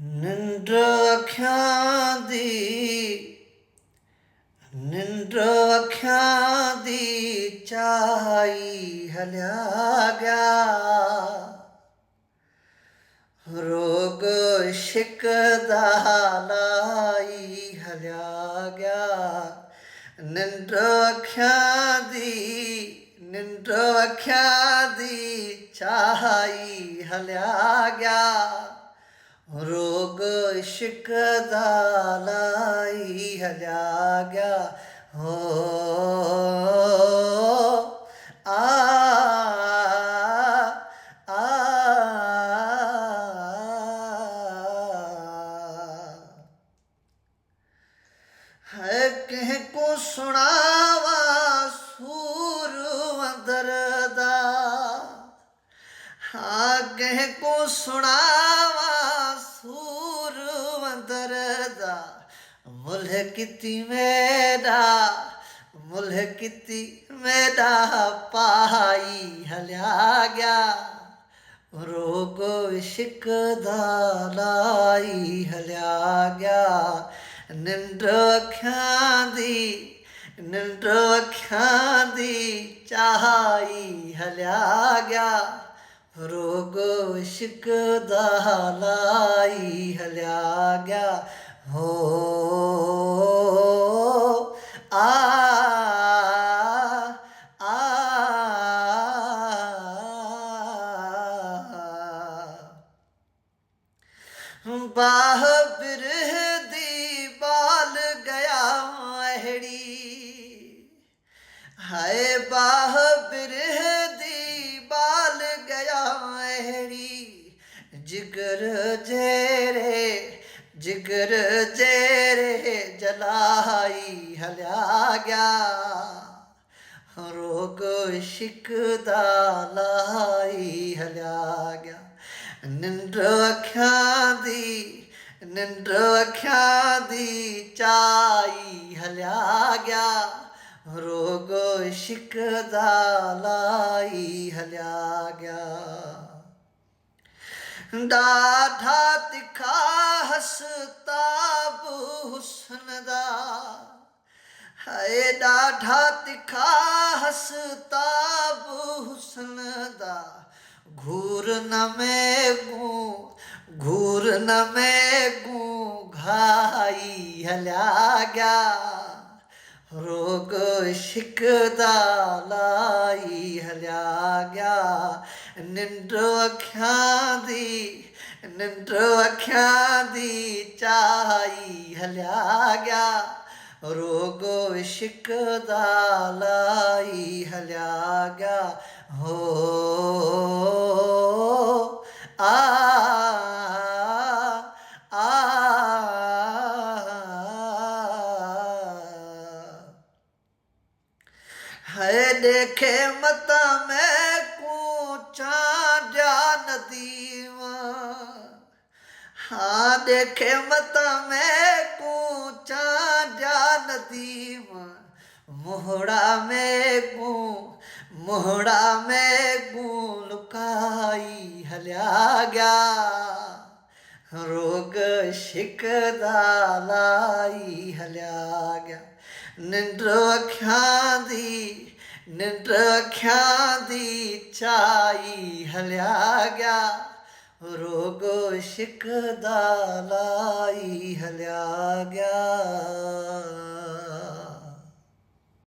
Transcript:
ਨਿੰਦਰ ਅੱਖਾਂ ਦੀ ਚਾਈ ਹਲਿਆ ਗਿਆ। ਰੋਗ ਸ਼ਿਕ ਦਾ ਲਾਈ ਹਲਿਆ ਗਿਆ। ਨਿੰਦਰ ਅੱਖਾਂ ਦੀ ਚਾਈ ਹਲਿਆ ਗਿਆ। ਰੋਗ ਇਸ਼ਕ ਦਾ ਲਾਈ ਹਲਿਆ ਗਿਆ। ਹੋ ਆ ਆ ਹੈ ਕਿਸੇ ਕੋ ਸੁਣਾਵਾ ਸੂਰ ਅੰਦਰ ਦਾ। ਹਾਂ ਕਿਸੇ ਕੋ ਸੁਣਾਵਾ ਸੂਰ ਅੰਦਰ ਦਾ। ਮੁੱਲ ਕੀਤੀ ਮੇਰਾ ਪਾਈ ਹਲਿਆ ਗਿਆ। ਰੋਗ ਇਸ਼ਕ ਦਾ ਲਾਈ ਹਲਿਆ ਗਿਆ। ਨਿੰਦਰ ਅੱਖਾਂ ਦੀ ਚਾਈ ਹਲਿਆ ਗਿਆ। ਰੋਗ ਇਸ਼ਕ ਦਾ ਲਾਈ ਹਲਿਆ ਗਿਆ। ਹੋ ਆ ਆ ਬਾਹ ਬਿਰਹ ਦੀ ਬਾਲ ਗਿਆ ਅਹੜੀ। ਹਾਏ ਬਾਹ ਬਿਰਹ ਦੀ ਬਾਲ ਗਿਆ ਅਹੜੀ। ਜਿਗਰ ਜੇਰੇ ਜਲਾਈ ਹਲਿਆ ਗਿਆ। ਰੋਗ ਇਸ਼ਕ ਦਾ ਲਾਈ ਹਲਿਆ ਗਿਆ। ਨਿੰਦਰ ਅੱਖਾਂ ਦੀ ਚਾਈ ਹਲਿਆ ਗਿਆ। ਰੋਗ ਇਸ਼ਕ ਦਾ ਲਾਈ ਹਲਿਆ ਗਿਆ। ਡਾਢਾ ਤਿੱਖਾ ਹਸਤਾਬ ਹੁਸਨ ਦਾ। ਹਾਏ ਡਾਢਾ ਤਿੱਖਾ ਹਸਤਾਬ ਹੁਸਨ ਦਾ। ਘੂਰ ਨ ਮੇਗੂ ਘਾਈ ਹਲਿਆ ਗਿਆ। ਰੋਗ ਇਸ਼ਕ ਦਾ ਲਾਈ ਹਲਿਆ ਗਿਆ। ਨਿੰਦਰ ਅੱਖਾਂ ਦੀ ਚਾਈ ਹਲਿਆ ਗਿਆ। ਰੋਗ ਇਸ਼ਕ ਦਾ ਲਾਈ ਹਲਿਆ ਗਿਆ। ਹੋ ਆ ਆ ਹੈ ਦੇਖੇ ਮਤਾ ਮੈਂ ਕੋ ਚਾਂਦਿਆ ਨਦੀਮ। ਹਾਂ ਦੇਖੇ ਮਤਾ ਮੈਂ ਕੋ ਚਾਂਦਿਆ ਨਦੀਮ। ਮੋਹੜਾ ਮੇਗੂ ਲੁਕਾਈ ਹਲਿਆ ਗਿਆ। ਰੋਗ ਇਸ਼ਕ ਦਾ ਲਾਈ ਹਲਿਆ ਗਿਆ। ਨਿੰਦਰ ਅੱਖਾਂ ਦੀ ਚਾਈ ਹਲਿਆ ਗਿਆ। ਰੋਗ ਇਸ਼ਕ ਦਾ ਲਾਈ ਹਲਿਆ ਗਿਆ।